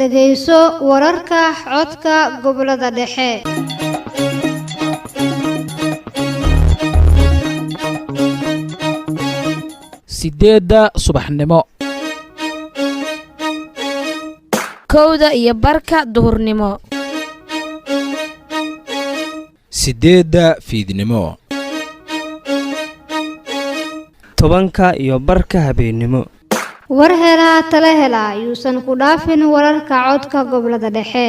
dhagayso wararka codka gobolada dhexe sideedda subaxnimo kowda iyo barka duhurnimo sideedda fiidnimo tobanka iyo barka habeennimo war helaa tala hela yuusan ku dhaafin wararka codka gobolada dhexe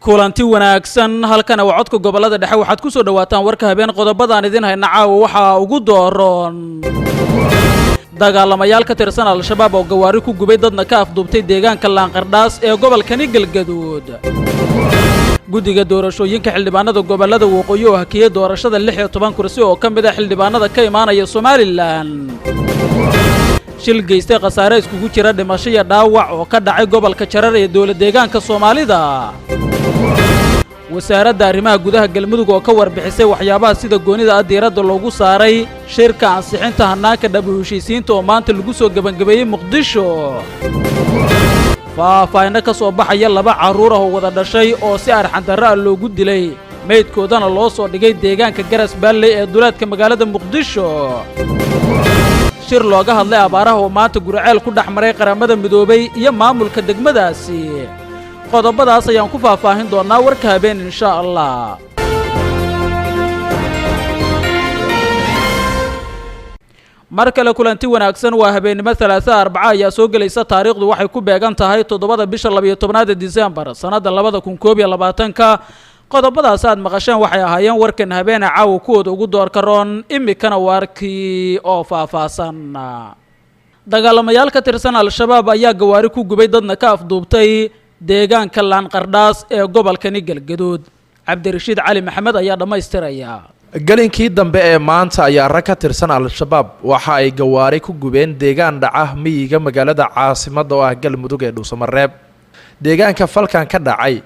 kulanti wanaagsan halkana waa codka gobolada dhexe waxaad ku soo dhawaataan warka habeen qodobadaan idin hayna caawa waxaa ugu dooroon dagaalamayaal ka tirsan al-shabaab oo gawaari ku gubay dadna ka afduubtay deegaanka laanqardhaas ee gobolkani galgaduud guddiga doorashooyinka xildhibaanada gobolada waqooyi oo hakiyey doorashada 16 kursi oo ka mid ah xildhibaanada ka imaanaya Somaliland shil geystay khasaare iskugu jira dhimasho iyo dhaawac oo ka dhacay gobolka Jarar ee dowlad deegaanka Soomaalida wasaaradda arrimaha gudaha galmudug oo ka warbixisay waxyaabaha sida goonida diiradda loogu saaray shirka ansixinta hanaanka dhab u heshiisiinta oo maanta lagu soo gabagabeeyay Muqdisho faahfaahin ka soo baxaya laba caruur ah oo wada dhashay oo si arxan darro ah loogu dilay meydkoodana loo soo dhigay deegaanka Garas Baalley ee duleedka magaalada Muqdisho shir looga hadlay abaaraha oo maanta gurceel ku dhaxmaray qaramada midoobay iyo maamulka degmadaasi qodobadaas ayaan ku faahfaahin doonaa warka habeen insha Allah mar kale kulanti wanaagsan waa habeenimo 3-4 ayaa soo galaysa taariikhdu waxay ku beegan tahay 7 bisha 12 December sanada 2022 qodobadaas aad maqasheen waxay ahaayeen warkan habeen caawa kuwooda ugu door karoon imikana warkii oo faahfaahsan dagaalamayaal ka tirsan al-shabaab ayaa gawaari ku gubay dadna ka afduubtay deegaanka laanqardhaas ee gobolkani galgaduud cabdirashiid cali maxamed ayaa dhamaystiraya galinkii dambe ee maanta ayaa rag ka tirsan al-shabaab waxa ay gawaari ku gubeen deegaan dhaca miyiga magaalada caasimadda oo ah galmudug ee dhuusamareeb deegaanka falkan ka dhacay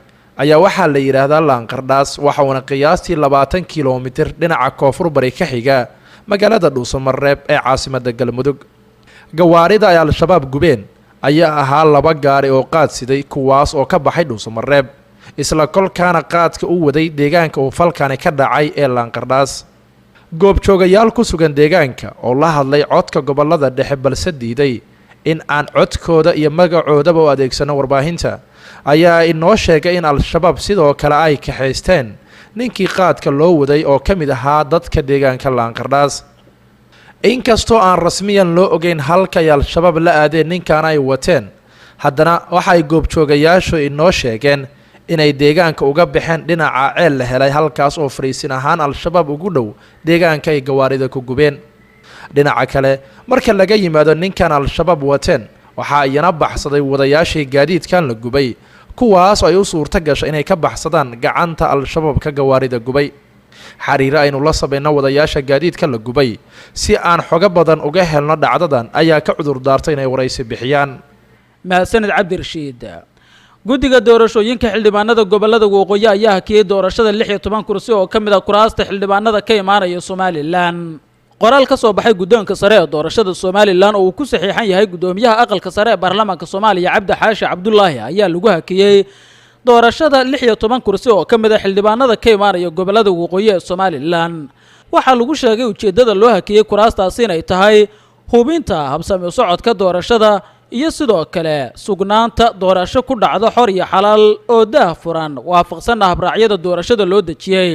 ayaa waxaa la yiraahdaa laanqardhaas waxa uu qiyaastii 20 kiiloomitir dhinaca koonfur bari ka xiga magaalada dhuusamareeb ee caasimadda galmudug gawaarida ay al-shabaab gubeen ayaa ahaa 2 gaari oo qaad siday kuwaas oo ka baxay dhuusamareeb isla kolkaana qaadka u waday deegaanka uu falkani ka dhacay ee laanqardhaas goobjoogayaal ku sugan deegaanka oo la hadlay codka gobolada dhexe balse diiday in aan codkooda iyo magacoodaba u adeegsano warbaahinta ayaa inoo sheegay in al-shabaab sidoo kale ay kaxaysteen ninkii qaadka loo waday oo ka mid ahaa dadka deegaanka laanqardhaas inkastoo aan rasmiyan loo ogeyn halka ay al-shabaab la aadeen ninkan ay wateen haddana waxay goobjoogayaashu inoo sheegeen inay deegaanka uga baxeen dhinaca ceel la helay halkaas oo fariisin ahaan al-shabaab ugu dhow deegaanka ay gawaarida ku gubeen dhinaca kale marka laga yimaado ninkan al-shabaab wateen waxaa iyana baxsaday wadayaashii gaadiidkan la gubay kuwaas ay u suurto gashay inay ka baxsadaan gacanta al-shabaabka gawaarida gubay xariiro aynu la samayno wadayaasha gaadiidka la gubay si aan xogo badan uga helno dhacdadan ayaa ka cudur daartay inay waraysi bixiyaan mahadsanid cabdirashiid guddiga doorashooyinka xildhibaanada gobolada waqooyi ayaa hakiyey doorashada 16 kursi oo ka mid ah kuraasta xildhibaanada ka imaanaya Somaliland qoraal ka soo baxay guddoonka sare ee doorashada Somaliland oo uu ku saxiixan yahay gudoomiyaha aqalka sare ee baarlamaanka Soomaaliya Cabdi Xaashi Cabdullaahi ayaa lagu hakiyey doorashada 16 kursi oo ka mid ah xildhibaanada ka imaanaya gobolada waqooyi ee Somaliland waxa lagu sheegay ujeedada loo hakiyey kuraastaasi inay tahay hubinta habsami socodka doorashada iyo sidoo kale sugnaanta doorasho ku dhacdo xor iyo xalaal oo daahfuran waafaqsan habraacyada doorashada loo dejiyay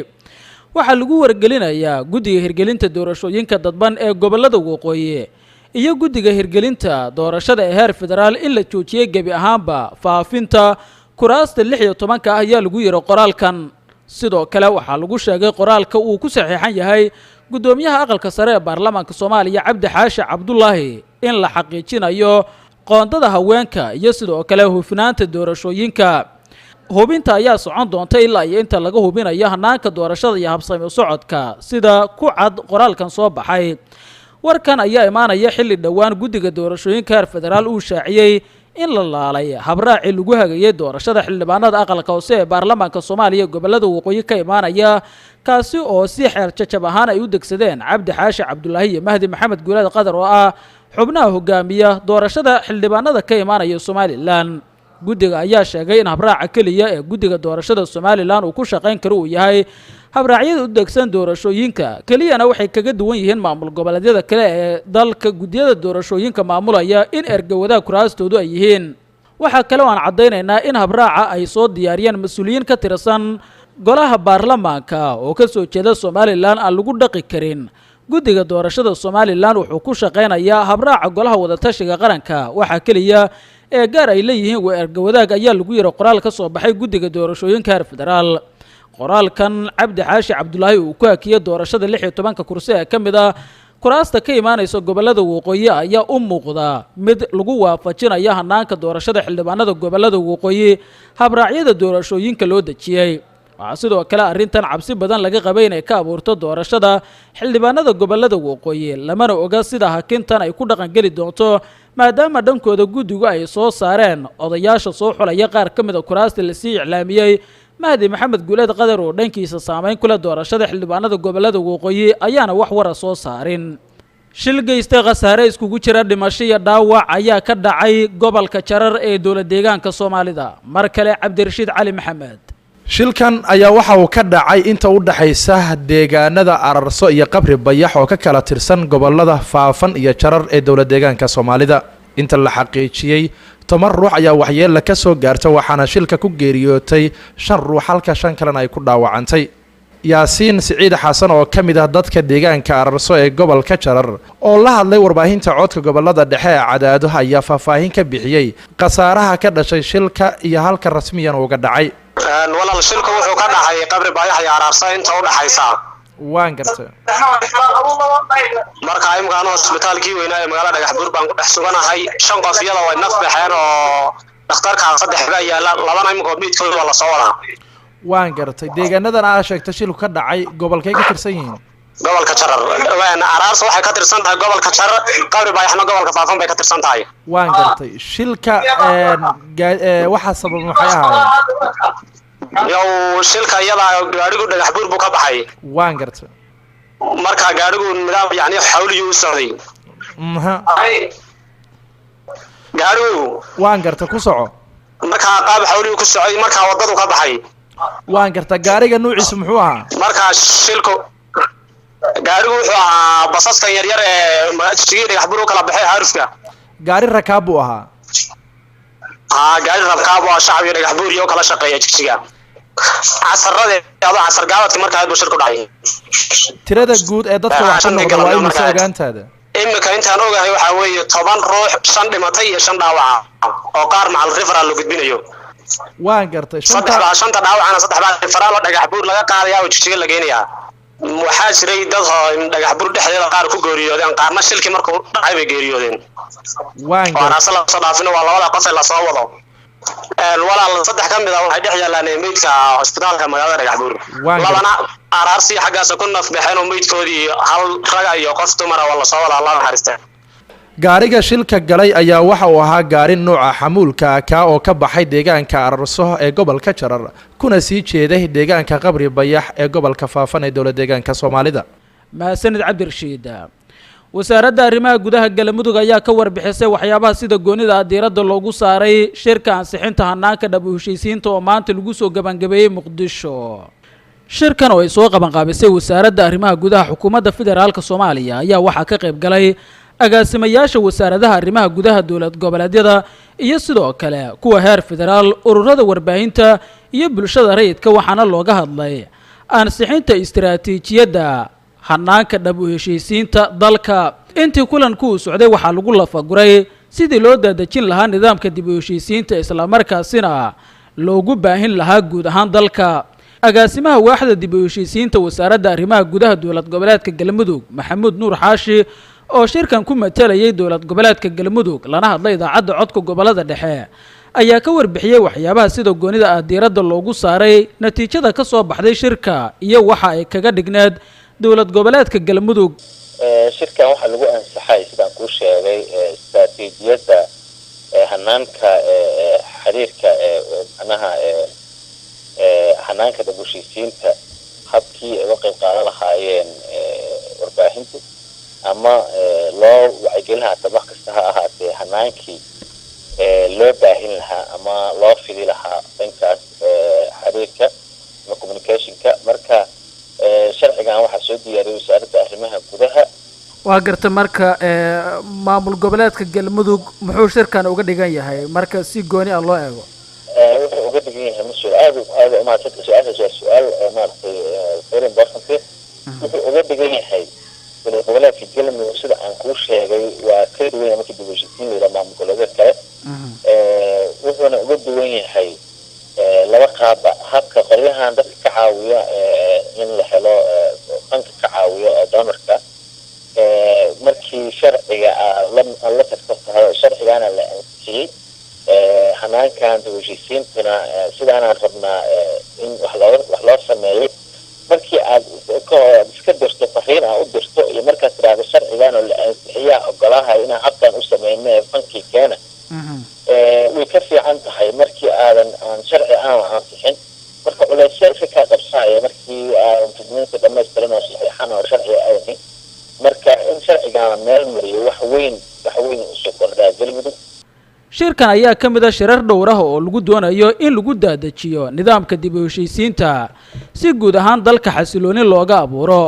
waxaa lagu wargelinayaa guddiga hirgelinta doorashooyinka dadban ee gobolada waqooyi iyo guddiga hirgelinta doorashada ee heer federaal in la joojiyay gebi ahaanba faafinta kuraasta 16 ayaa lagu yiri qoraalkan sidoo kale waxaa lagu sheegay qoraalka uu ku saxiixan yahay guddoomiyaha aqalka sare ee baarlamaanka soomaaliya cabdi xaashi cabdulaahi in la xaqiijinayo qoondada haweenka iyo sidoo kale hufnaanta doorashooyinka. hubinta ayaa socon doonta ilaa iyo inta laga hubinayo hanaanka doorashada iyo habsami u socodka sida ku cad qoraalkan soo baxay. warkan ayaa imaanaya xilli dhowaan guddiga doorashooyinka heer federaal uu shaaciyey in la laalay habraaci lagu hagayay doorashada xildhibaanada aqalka hoose ee baarlamaanka soomaaliya gobolada waqooyi ka imaanaya, kaasi oo si xeer jajab ahaan ay u degsadeen cabdi xaashi cabdulaahi iyo mahdi maxamed guulaad qadar oo ah xubnaha hogaamiya doorashada xildhibaanada ka imaanaya somalilan. guddiga ayaa sheegay in habraaca keliya ee guddiga doorashada somalilan uu ku shaqayn karo uu yahay habraacyada u degsan doorashooyinka, keliyana waxay kaga duwan yihiin maamul goboleedyada kale ee dalka guddiyada doorashooyinka maamulaya in ergawadaha kuraastoodu ay yihiin. waxaa kale oo aan caddaynaynaa in habraaca ay soo diyaariyeen mas-uuliyiin ka tirsan golaha baarlamaanka oo ka soo jeeda somalilan aan lagu dhaqi karin. guddiga doorashada somalilan wuxuu ku shaqaynayaa habraaca golaha wadatashiga qaranka, waxaa keliya ee gaar ay leeyihiin waa ergawadaag ayaa lagu yiri qoraal ka soo baxay guddiga doorashooyinka heer federaal. qoraalkan cabdi xaashi cabdulaahi uu ku hakiyay doorashada 16 kursi ee ka mid ah kuraasta ka imaanaysa gobolada waqooyi ayaa u muuqda mid lagu waafajinayo hanaanka doorashada xildhibaanada gobolada waqooyi habraacyada doorashooyinka loo dejiyey. waxaa sidoo kale arrintan cabsi badan laga qabay inay ka abuurto doorashada xildhibaanada gobolada waqooyi, lamana oga sida hakintan ay ku dhaqangeli doonto maadaama dhankooda guddigu ay soo saareen odayaasha soo xulaya qaar ka mid a kuraasta lasii iclaamiyey. mahdi maxamed guulaad qadar oo dhankiisa saameyn kula doorashada xildhibaanada gobolada waqooyi ayaana wax wara soo saarin. shil geystay khasaare iskugu jira dhimasho iyo dhaawac ayaa ka dhacay gobolka jarar ee dowlad deegaanka soomaalida. mar kale cabdirashiid cali maxamed. shilkan ayaa waxa uu ka dhacay inta u dhaxaysa deegaanada Ararso iyo Qabri Bayax oo ka kala tirsan gobolada Faafan iyo Jarar ee dowlad deegaanka Soomaalida. inta la xaqiijiyay 10 ruux ayaa waxyeello ka soo gaartay, waxaana shilka ku geeriyootay 5 ruux halka 5 kalena ay ku dhaawacantay. yaasiin siciid xasan oo ka mid ah dadka deegaanka Ararso ee gobolka Jarar oo la hadlay warbaahinta codka gobolada dhexe ee Cadaado ayaa faahfaahin ka bixiyay khasaaraha ka dhashay shilka iyo halka rasmiyan uu ka dhacay. walaal shilku wuxuu ka dhacay Qabri Bayax iyo Ararso inta u dhaxaysa. waan gartay. marka imkaan hospitaalkii weynaa ee magaalada Dhagaxbuur baan ku dhex suganahay. 5 qof iyada way naf baxeen oo dhakhtarka 3 baa yaala, 2 imkood midkood waa la soo wadaa. waan gartay. deegaanadan aa sheegtay shilku ka dhacay gobolkay ka tirsan yihiin? gobolka Jarar. Ararso waxay ka tirsan tahay gobolka Jarar, Qabri Bayaxna gobolka Faafan bay ka tirsan tahay. waan gartay. shilka waxa sabab maxay ahaayeen? yow shilka iyada gaarigu Dhagaxbuur buu ka baxay. waan gartay. marka gaarigu nidaam yani xawliyo u socday. gaarigu waan gartay ku soco. marka qaab xawliyo ku socday marka wadadu ka baxay. waan gartay. gaariga nuuciisu muxuu ahaa? marka shilku gaarigu wuxuu ahaa basaska yar yar ee Jigjiga Dhagaxbuur kala baxay Haarufka. gaari rakaab buu ahaa? gaari rakaab oo shacbiga Dhagaxbuur iyo kala shaqeeya Jigjiga. casarada casar gaabadka marka aad bashir ku dhacay. tirada guud ee dadka wax ka noqday waa in soo ogaantaada. imika intaan ogahay waxa weeye 10 ruux 5 dhimatay iyo 5 dhaawac oo qaar macal referral loo gudbinayo. waan gartay. 3 dhaawacana 3 baa referral Dhagaxbuur laga qaadayaa oo Jigjiga la geenayaa. waxaa jiray dad Dhagaxbuur dhexdeeda qaar ku geeriyoodeen, qaarna shilkii markuu dhacay bay geeriyoodeen. waan gartay. waana sala soo dhaafin waa labada qof ee la soo wado. walaal 3 ka mid ah waxay dhex yaalaan meydka hospitaalka magaalada Dhagaxbuur. labana Ararsi xaggaas ku naf baxeen oo meydkoodii hal rag iyo qof dumar ah la soo wada Allah naxariista. gaariga shilka galay ayaa waxa uu ahaa gaari nooca xamuulka ka oo ka baxay deegaanka Ararso ee gobolka Jarar kuna sii jeeday deegaanka Qabri Bayax ee gobolka Faafan ee dowlad deegaanka Soomaalida. mahadsanid cabdirashiid. wasaaradda arrimaha gudaha galmudug ayaa ka warbixisay waxyaabaha sida goonida diiradda loogu saaray shirka ansixinta hanaanka dhab u heshiisiinta oo maanta lagu soo gabangabeeyay Muqdisho. shirkan oo ay soo qabanqaabisay wasaaradda arrimaha gudaha xukuumadda federaalka Soomaaliya ayaa waxaa ka qayb galay agaasimayaasha wasaaradaha arrimaha gudaha dowlad goboleedyada iyo sidoo kale kuwa heer federaal, ururada warbaahinta iyo bulshada rayidka, waxaana looga hadlay ansixinta istiraatiijiyadda hanaanka dhab u heshiisiinta dalka. intii kulanku uu socday waxaa lagu lafaguray sidii loo daadejin lahaa nidaamka dib u heshiisiinta isla markaasina loogu baahin lahaa guud ahaan dalka. agaasimaha waaxda dib u heshiisiinta wasaaradda arrimaha gudaha dowlad goboleedka galmudug maxamuud nuur xaashi oo shirkan ku matalayay dowlad goboleedka galmudug lana hadlay idaacadda codka gobolada dhexe ayaa ka warbixiyey waxyaabaha sida goonida ah diiradda loogu saaray natiijada ka soo baxday shirka iyo waxa ay kaga dhigneed dowlad goboleedka galmudug. shirkan waxaa lagu ansaxay sidaan kuu sheegay istaraatiijiyadda hanaanka xiriirka macnaha hanaanka dib u heshiisiinta habkii ay uga qayb qaadan lahaayeen warbaahinta ama loo wacyigelin lahaa tabax kasta ha ahaatee hanaankii loo baahin lahaa ama loo fidi lahaa dhankaas xiriirka ama communicationka. marka sharcigan waxaa soo diyaariyay wasaaradda arrimaha gudaha. waa garta marka maamul goboleedka galmudug muxuu shirkan uga dhigan yahay marka si gooni ah loo eego? wuxuu uga dhigan yahay mas-uul aad umahadsantahay su-aashaas waa su-aal maaragtay very important. wuxuu uga dhigan yahay dowlad goboleedka galmudug sida aan kuu sheegay waa ka duwan yahay markii dib u heshiisiin la yidhaha maamul goboleedyada kale. wuxuuna uga duwan yahay laba qaaba. habka qolyahan dadka ka caawiya in la helo banka ka caawiyo donorka markii sharciga la tartahay sharcigana la ansixiyey hanaankan dib u heshiisiintuna sidaanaan rabnaa in wax loo sameeyo. markii aad iska dirto fariin aa u dirto iyo markaad tiraahdo sharcigan oo la ansixiyaa ogolahay inaan habkan u sameyno ee bankii keena way ka fiican tahay markii aan sharci aan ansixin. marka culeysyaasha kaa qabsanaya markii aan fidniinta dhamaystiran oo saxiixan oo sharciga aadahin. marka in sharcigan meel mariyo wax weyn usoo kordhaa galmudug. shirkan ayaa ka mid ah shirar dhowr ah oo lagu doonayo in lagu daadajiyo nidaamka dib u heshiisiinta si guud ahaan dalka xasilooni looga abuuro.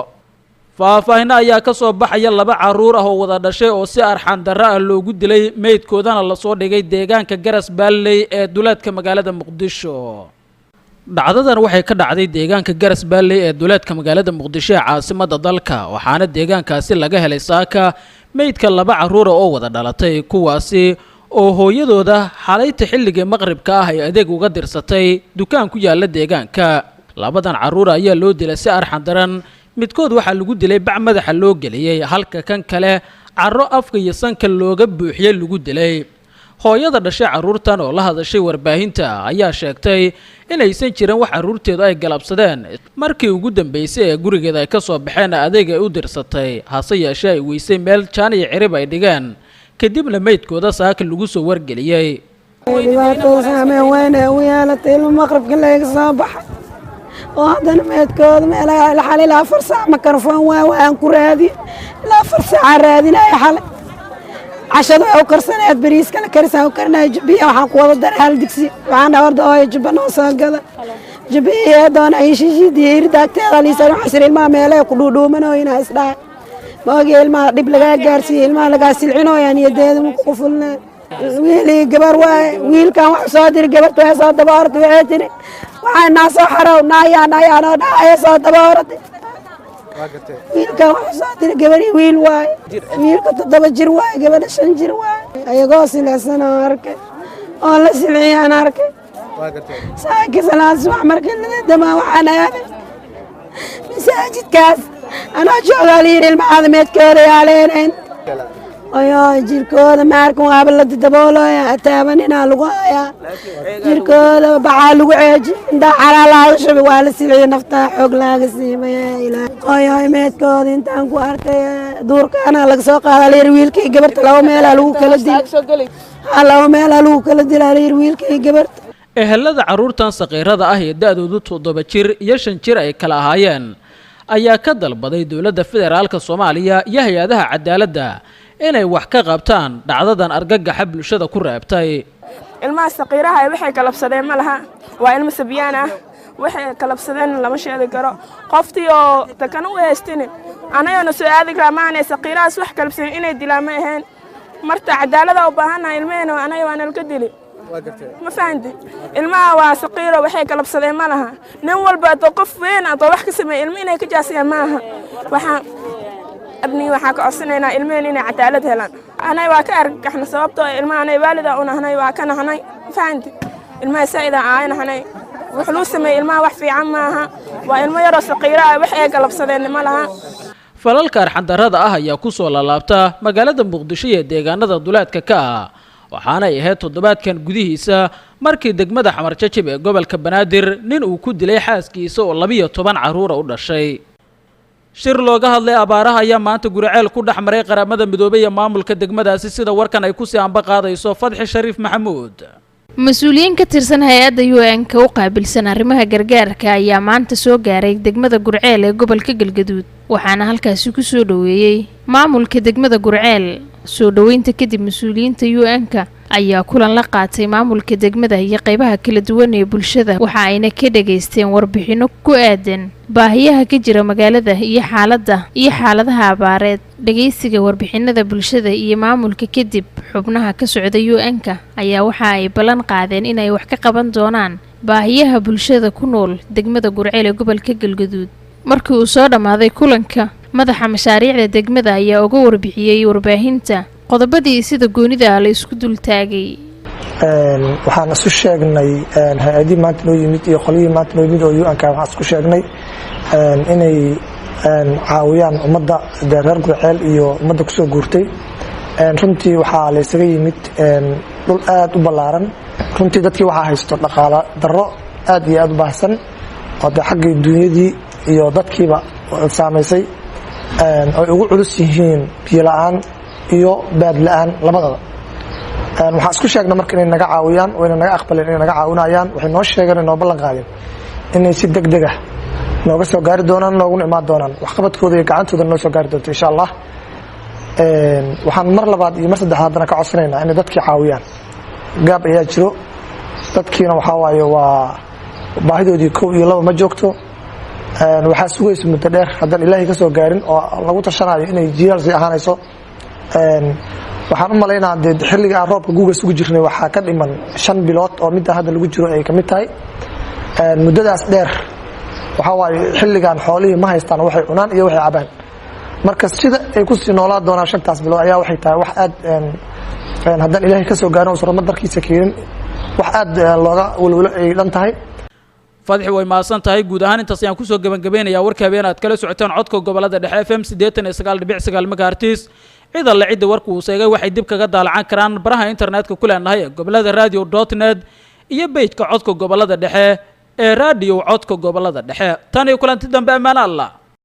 faahfaahinno ayaa ka soo baxaya 2 carruur ah oo wada dhashay oo si arxan darro ah loogu dilay meydkoodana lasoo dhigay deegaanka garas baalley ee duleedka magaalada muqdisho. dhacdadan waxay ka dhacday deegaanka garas baalley ee duleedka magaalada muqdisho ee caasimadda dalka waxaana deegaankaasi laga helay saaka meydka 2 carruur oo wada dhalatay kuwaasi oo hooyadooda xalayta xilligii maqribka ah ay adeeg uga dirsatay dukaan ku yaala deegaanka. 2dan carruur ayaa loo dilay si arxan daran. midkood waxaa lagu dilay bac madaxa loo geliyey halka kan kale carro afka iyo sanka looga buuxiyey lagu dilay. hooyada dhashay carruurtan oo la hadashay warbaahinta ayaa sheegtay inaysan jirin wax carruurteedu ay galabsadeen markii ugu dambeysay ee gurigeeda ay ka soo baxeen adeeg ay u dirsatay hase yeeshee ay weysay meel jaan iyo cirib ay dhigeen kadibna meydkooda saaka lagu soo wargeliyey. dhibaatada saameyn weyn ee u yeelatay ilmo maqribka laga soo baxay oo haddana meydkooda meelaha la xalay 4 saac makarofoon waan ku raadiyey 4 saac raadinaya xalay cashada oo karsaneed bariiska la karsan karnaa jibiya waxaan ku wada dar hal digsi waxaan orda oo jibano soo gada jibiya doona ay shiishidiir daagteeda liisan xasir ilma meelay ku dhuudhuumano ina isdhaa maagay ilma dib laga gaarsiiyay ilma laga silcinooyaan yadeeda ku fulna wiilii gabar waay wiilkan wax soo dir gabartu ay soo dabaarto waxay tiri waxaan soo xaraw naayaan dhaay soo dabaarto wiilkan wax soo dir gabari wiil waay wiilka 7 jir waay gabadha 5 jir waay ayagoo silaysan arkay oo la silciyaan arkay saaki salaas wax markii la dama waxaan aaday masaajidkaas أنا شغالين المعلمات كريالين أيها جيركودا معكم قبل تدبولوا يا أتابنينا لقايا جيركودا بعالو عاج دا على الله شبي والسيل نفتح حق لاقسي ما إلى أيها ميتكودا أنت أنكو أركي دورك أنا لك سوق على الويل كي جبرت لو ميل لو كل دي لو ميل لو كل دي على الويل كي جبرت ehelada carruurtan saqiirada ah ee da'doodu 7 jir iyo 5 jir ay kala ahaayeen ayaa ka dalbaday dawladda federaalka Soomaaliya iyo hay'adaha cadaaladda inay wax ka qabtaan dhacdadan argagaxa bulshada ku reebtay. ilmaha saqiiraha waxay kalabsadeen malaha waa ilmo sabyaan ah waxay kalabsadeen lama sheegi karo qoftii oo takan u heestin anayana soo aadi raamaanay saqiiraas wax kalabsan inay dilaan ma ahayn marta cadaaladda u baahanaa ilmeena anay waan ka dili ما فهمت الماء وسقيرة وحي كلب صديق مالها نول بتوقف وين أطوح كسمة المينا كجاسية معها وحا ابني وحاك أصلنا المينا عتالت هلا أنا واكر إحنا صوبته الماء أنا والدة وأنا هنا واكنا هنا فهمت الماء سيدة عاينا هنا wuxuu sameeyay ilmaha wax fiican maaha waa ilmo yar oo saqiira ah wax ay galabsadeen ma laha falalka arxandarrada ah ayaa ku soo laalaabta magaalada muqdisho iyo deegaanada duleedka ka ah waxaana ay ahayd toddobaadkan gudihiisa markii degmada xamar jajab ee gobolka banaadir nin uu ku dilay xaaskiisa oo 12 caruur u dhashay shir looga hadlay abaaraha ayaa maanta Guriceel ku dhaxmaray qaramada midoobay ee maamulka degmadaasi sida warkan ay ku sii anba qaadayso Fadxi Shariif Maxamuud mas-uuliyiin ka tirsan hay-adda UN-ka u qaabilsan arrimaha gargaarka ayaa maanta soo gaaray degmada Guriceel ee gobolka Galgaduud waxaana halkaasi ku soo dhaweeyay maamulka degmada Guriceel soo dhaweynta kadib mas-uuliyiinta UN-ka ayaa kulan la qaatay maamulka degmada iyo qaybaha kala duwan ee bulshada waxa ayna ka dhageysteen warbixino ku aadan baahiyaha ka jira magaalada iyo xaaladaha abaareed dhageysiga warbixinada bulshada iyo maamulka kadib xubnaha ka socda UN-ka ayaa waxa ay ballan qaadeen inay wax ka qaban doonaan baahiyaha bulshada ku nool degmada Guriceel ee gobolka Galgaduud markii uu soo dhamaaday kulanka madaxa mashaariicda degmada ayaa uga warbixiyay warbaahinta qodobadii sida goonida la isku dul taagay waxaan isu sheegnay hay'adii maanta noo yimid iyo qolihii maanta noo yimid oo UN-ka waxaan isku sheegnay inay caawiyaan ummadda reer Guriceel iyo ummadda kusoo guurtay runtii waxaa la isaga yimid dhul aad u ballaaran runtii dadkii waxaa haysto dhaqaale darro aad iyo aad u baahsan oo xaggii dunyadii iyo dadkiiba saamaysay ay ugu culus yihiin biyo la'aan iyo baad la'aan labadaba waxaan isku sheegnay marka inay naga caawiyaan oo inay naga aqbaleen inay naga caawinayaan waxay noo sheegeen inay noo ballan qaadeen inay si degdeg ah nooga soo gaari doonaan nooguna imaan doonaan waxqabadkooda iyo gacantooda noo soo gaari doonto insha Allah waxaan mar labaad iyo mar saddexaad haddana ka codsanaynaa inay dadkii caawiyaan gaab ayaa jiro dadkiina waxaa waaye waa baahidoodii 1 iyo 2 ma joogto waxaa sugaysa muddo dheer haddaan ilaahay ka soo gaarin oo lagu tashanayo inay jiilsi ahaanayso waxaan u maleynayaa dee xilliga aan roobka guuga sugu jirnay waxaa ka dhiman 5 bilood oo midda hadda lagu jiro ay ka mid tahay muddadaas dheer waxaa waaye xilligan xoolihii ma haystaan waxay cunaan iyo waxay cabaan marka sida ay ku sii noolaa doonaan 5taas bilood ayaa waxay tahay wax aad haddaan ilaahay ka soo gaarin oo surma darkiisa keenin wax aad looga walwalo ay dhan tahay Fadxi way maasan tahay guud ahaan intaas ayaan ku soo gabagabeynayaa warka habeen aad kala socotaan codka gobolada dhexe FM 89.9 MHz cid alla cid warku uu sheegay waxay dib kaga daalacan karaan baraha internetka ku leenahay gobolada radio.net iyo page-ka codka gobolada dhexe ee radio codka gobolada dhexe tan iyo kulanti dambe amaan Allah